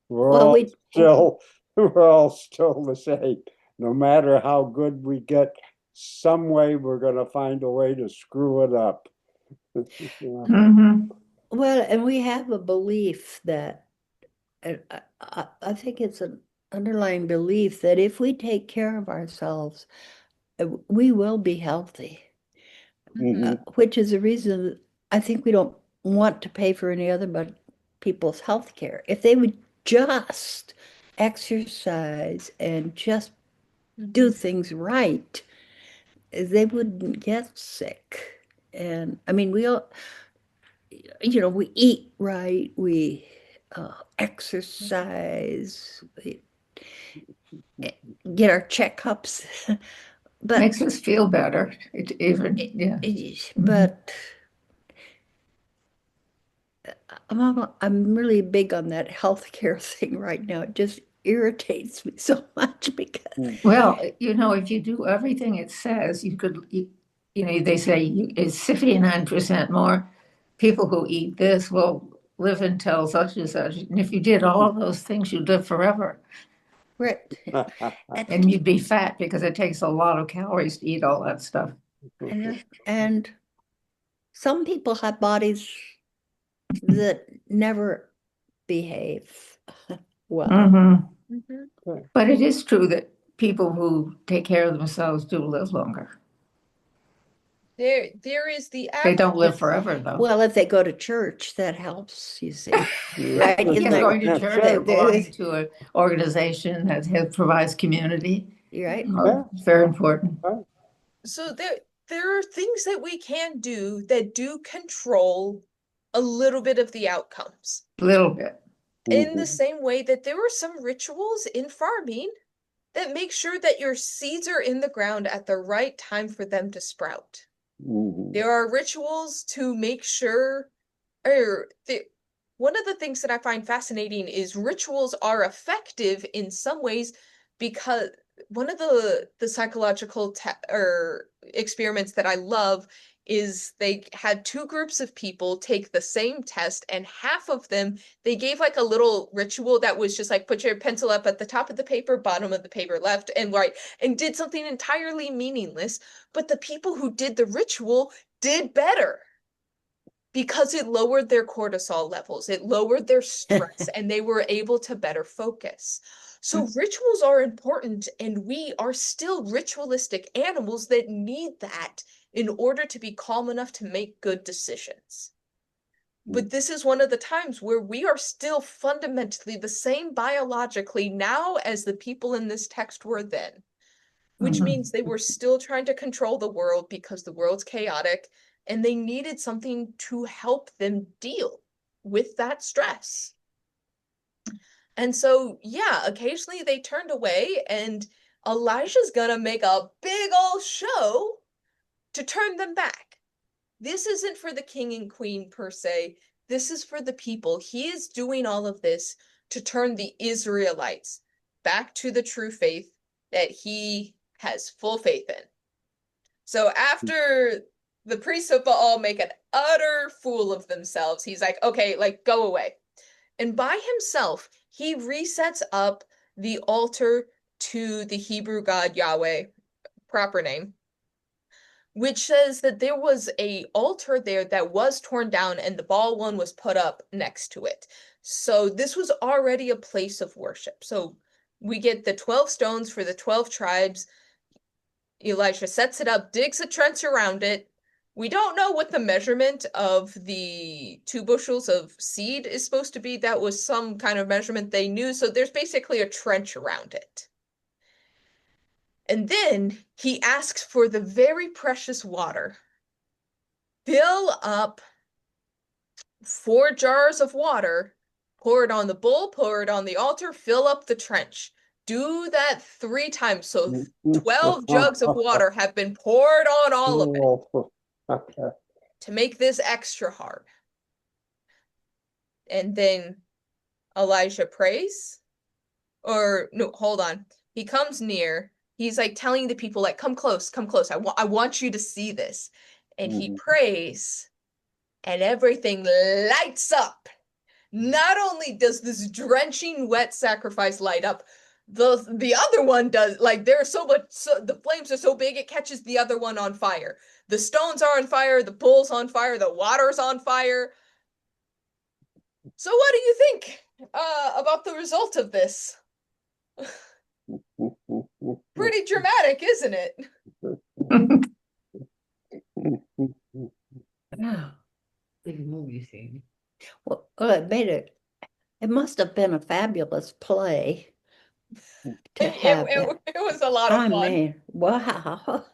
Speaker 2: We're
Speaker 3: Well,
Speaker 2: all
Speaker 3: we
Speaker 2: still we're all still the same. No matter how good we get some way we're going to find a way to screw it up. Yeah.
Speaker 4: Mhm.
Speaker 3: Well, and we have a belief that, and I think it's an underlying belief that if we take care of ourselves, we will be healthy,
Speaker 1: Mhm.
Speaker 3: which is a reason I think we don't want to pay for any other but people's health care. If they would just exercise and just do
Speaker 1: Mhm.
Speaker 3: things right, they wouldn't get sick. And I mean, we all, we eat right, we exercise, we get our checkups, but
Speaker 4: Makes us feel better. It even, yeah. Mhm.
Speaker 3: but I'm really big on that healthcare thing right now. It just irritates me so much because
Speaker 4: Well, if you do everything it says, they say it's 59% more people who eat this will live until such and such. And if you did all of those things, you'd live forever.
Speaker 3: right.
Speaker 4: And you'd be fat because it takes a lot of calories to eat all that stuff.
Speaker 3: And some people have bodies that never behave well.
Speaker 4: Mhm.
Speaker 1: Mhm.
Speaker 4: But it is true that people who take care of themselves do live longer.
Speaker 1: There is the
Speaker 4: They don't live
Speaker 1: absolute.
Speaker 4: forever, though.
Speaker 3: Well, if they go to church, that helps, you see. Right? Isn't
Speaker 4: Yeah, going to
Speaker 3: that
Speaker 4: church or belonging
Speaker 3: that-
Speaker 4: to an organization that provides community.
Speaker 3: right?
Speaker 4: It's very important.
Speaker 1: So there are things that we can do that do control a little bit of the outcomes.
Speaker 4: A little bit.
Speaker 1: In the same way that there are some rituals in farming that make sure that your seeds are in the ground at the right time for them to sprout. There are rituals to make sure, one of the things that I find fascinating is rituals are effective in some ways because one of the psychological or experiments that I love is they had two groups of people take the same test, and half of them they gave like a little ritual that was just like put your pencil up at the top of the paper, bottom of the paper, left and right, and did something entirely meaningless. But the people who did the ritual did better because it lowered their cortisol levels, it lowered their stress, and they were able to better focus. So rituals are important, and we are still ritualistic animals that need that in order to be calm enough to make good decisions. But this is one of the times where we are still fundamentally the same biologically now as the people in this text were then, which means they were still trying to control the world because the world's chaotic and they needed something to help them deal with that stress. And so, yeah, occasionally they turned away, and Elijah's gonna make a big old show to turn them back. This isn't for the king and queen per se. This is for the people. He is doing all of this to turn the Israelites back to the true faith that he has full faith in. So after the priests of Baal make an utter fool of themselves, he's like, okay, like, go away. And by himself, he resets up the altar to the Hebrew god Yahweh, proper name, which says that there was a altar there that was torn down and the Baal one was put up next to it. So this was already a place of worship. So we get the 12 stones for the 12 tribes. Elisha sets it up, digs a trench around it. We don't know what the measurement of the 2 bushels of seed is supposed to be. That was some kind of measurement they knew. So there's basically a trench around it. And then he asks for the very precious water. Fill up 4 jars of water, pour it on the bull, pour it on the altar, fill up the trench. Do that 3 times. So 12 jugs of water have been poured on all of it to make this extra hard. And then Elijah prays, or no, hold on. He comes near. He's like telling the people, like, come close, come close. I want you to see this. And he prays, and everything lights up. Not only does this drenching wet sacrifice light up, The other one does, like, there's so much, the flames are so big it catches the other one on fire. The stones are on fire, the bull's on fire, the water's on fire. So what do you think about the result of this? Pretty dramatic, isn't it?
Speaker 3: Big movie scene. Well, it must have been a fabulous play to have that.
Speaker 1: It was a lot of
Speaker 3: I
Speaker 1: fun.
Speaker 3: mean, wow.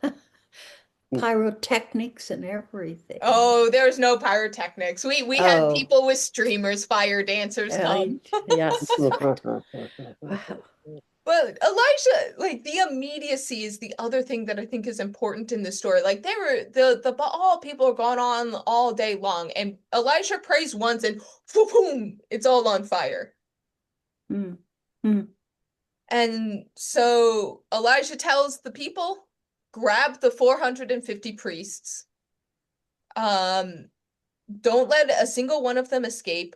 Speaker 3: Pyrotechnics and everything.
Speaker 1: Oh, there's no pyrotechnics. We had
Speaker 3: Oh.
Speaker 1: people with streamers, fire dancers come.
Speaker 3: Yes. Wow.
Speaker 1: But Elijah, like, the immediacy is the other thing that I think is important in this story. Like, they were the Baal people are gone on all day long, and Elijah prays once and boom, it's all on fire.
Speaker 3: Mm. Mm.
Speaker 1: And so Elijah tells the people, grab the 450 priests. Don't let a single one of them escape.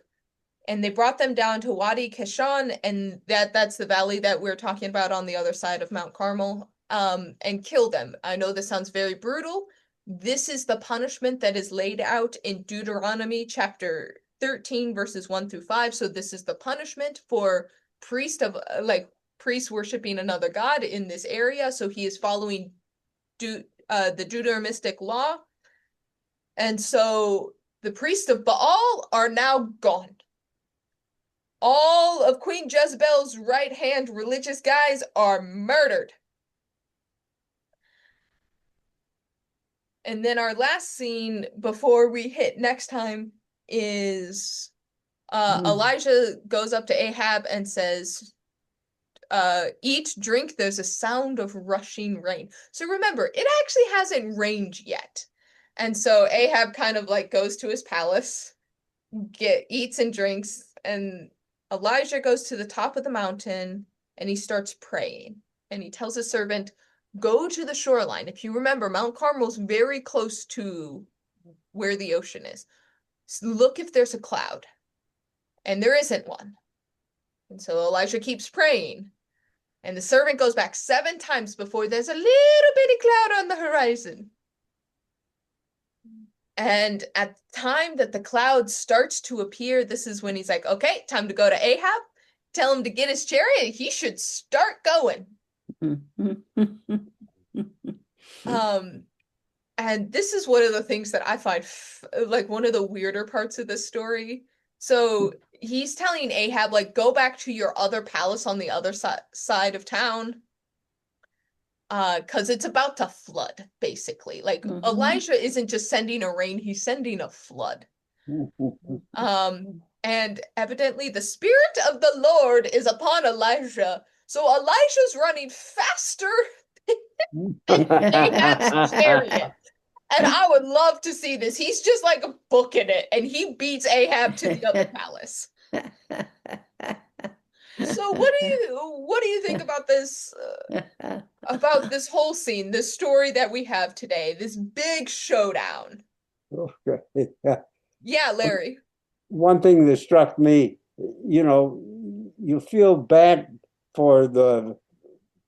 Speaker 1: And they brought them down to Wadi Kishon, and that's the valley that we're talking about on the other side of Mount Carmel, and kill them. I know this sounds very brutal. This is the punishment that is laid out in Deuteronomy chapter 13, verses 1 through 5. So this is the punishment for priests worshiping another god in this area. So he is following the Deuteronomistic law. And so the priests of Baal are now gone. All of Queen Jezebel's right-hand religious guys are murdered. And then our last scene before we hit next time is Elijah goes up to Ahab and says, eat, drink, there's a sound of rushing rain. So remember, it actually hasn't rained yet. And so Ahab kind of like goes to his palace, eats and drinks, and Elijah goes to the top of the mountain and he starts praying. And he tells his servant, go to the shoreline. If you remember, Mount Carmel's very close to where the ocean is. So look if there's a cloud. And there isn't one. And so Elijah keeps praying. And the servant goes back 7 times before there's a little bitty cloud on the horizon. And at the time that the cloud starts to appear, this is when he's like, okay, time to go to Ahab. Tell him to get his chariot. He should start going. And this is one of the things that I find like one of the weirder parts of this story. So he's telling Ahab, like, go back to your other palace on the other side of town. Because it's about to flood, basically. Like, Elijah isn't just sending a rain, he's sending a flood. And evidently the spirit of the Lord is upon Elijah. So Elijah's running faster than Ahab's chariot. And I would love to see this. He's just like booking it, and he beats Ahab to the other palace. So what do you think about this whole scene, this story that we have today, this big showdown?
Speaker 2: Okay.
Speaker 1: Yeah, Larry.
Speaker 2: One thing that struck me, you feel bad for the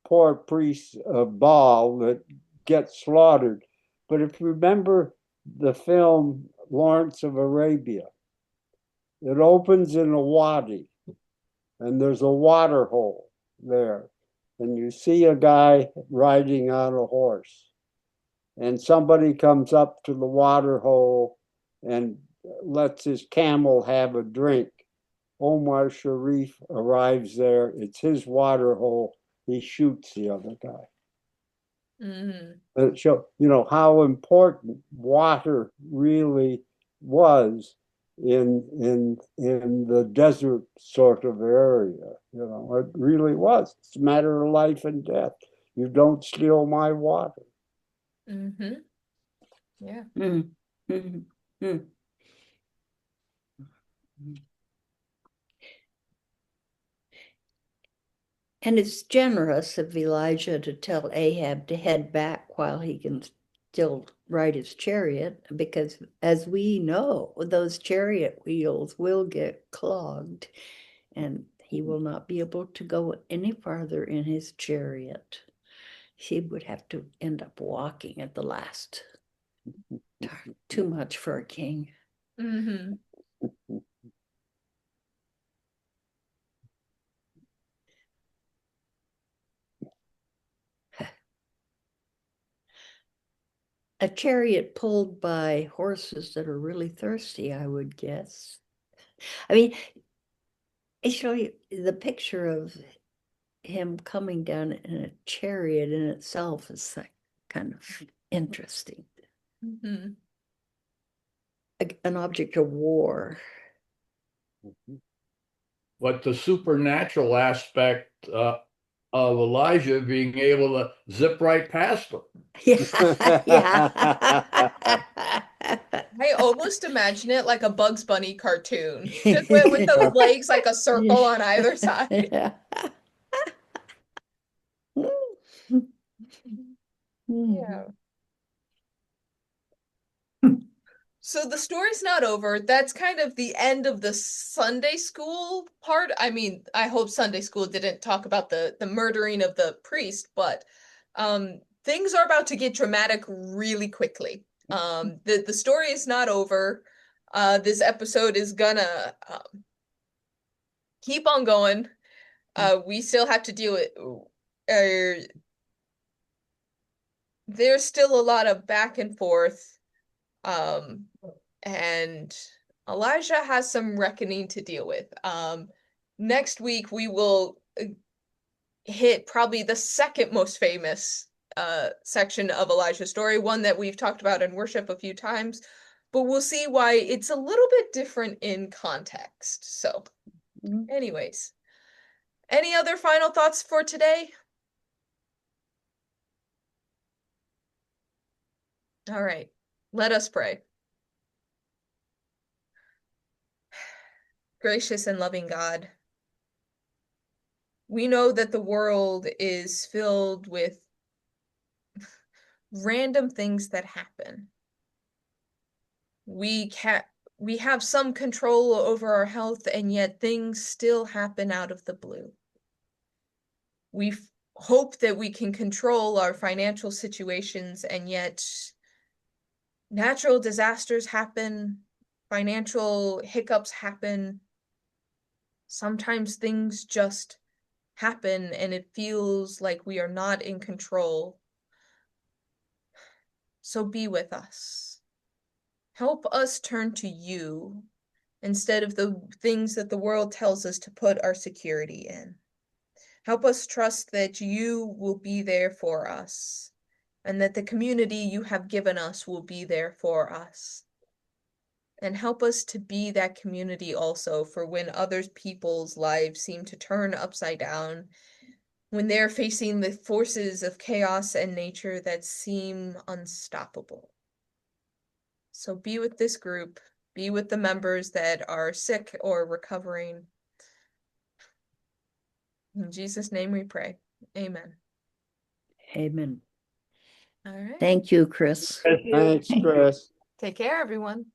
Speaker 2: poor priests of Baal that get slaughtered. But if you remember the film Lawrence of Arabia, it opens in a wadi, and there's a water hole there. And you see a guy riding on a horse. And somebody comes up to the water hole and lets his camel have a drink. Omar Sharif arrives there. It's his water hole. He shoots the other guy. It shows, how important water really was in the desert sort of area. It really was. It's a matter of life and death. You don't steal my water.
Speaker 1: Yeah.
Speaker 3: And it's generous of Elijah to tell Ahab to head back while he can still ride his chariot, because as we know, those chariot wheels will get clogged. And He will not be able to go any farther in his chariot. He would have to end up walking at the last. Too much for a king.
Speaker 1: Mm-hmm.
Speaker 3: A chariot pulled by horses that are really thirsty, I would guess. I mean, I show you the picture of him coming down in a chariot in itself is like kind of interesting.
Speaker 1: Mm-hmm.
Speaker 3: An object of war.
Speaker 5: But the supernatural aspect of Elijah being able to zip right past them.
Speaker 3: Yeah, yeah.
Speaker 1: I almost imagine it like a Bugs Bunny cartoon, just with those legs like a circle on either side.
Speaker 3: Yeah.
Speaker 1: Yeah. So the story's not over. That's kind of the end of the Sunday school part. I mean, I hope Sunday school didn't talk about the murdering of the priest, but things are about to get dramatic really quickly. The story is not over. This episode is gonna keep on going. We still have to deal with there's still a lot of back and forth. And Elijah has some reckoning to deal with. Next week we will hit probably the second most famous section of Elijah's story, one that we've talked about in worship a few times, but we'll see why it's a little bit different in context. So, anyways, any other final thoughts for today? All right, let us pray. Gracious and loving God, we know that the world is filled with random things that happen. We have some control over our health, and yet things still happen out of the blue. We hope that we can control our financial situations, and yet natural disasters happen, financial hiccups happen. Sometimes things just happen, and it feels like we are not in control. So be with us. Help us turn to you instead of the things that the world tells us to put our security in. Help us trust that you will be there for us and that the community you have given us will be there for us. And help us to be that community also for when other people's lives seem to turn upside down, when they're facing the forces of chaos and nature that seem unstoppable. So be with this group, be with the members that are sick or recovering. In Jesus' name we pray. Amen.
Speaker 3: Amen.
Speaker 1: All right.
Speaker 3: Thank you, Chris.
Speaker 2: Thanks, Chris.
Speaker 1: Take care, everyone.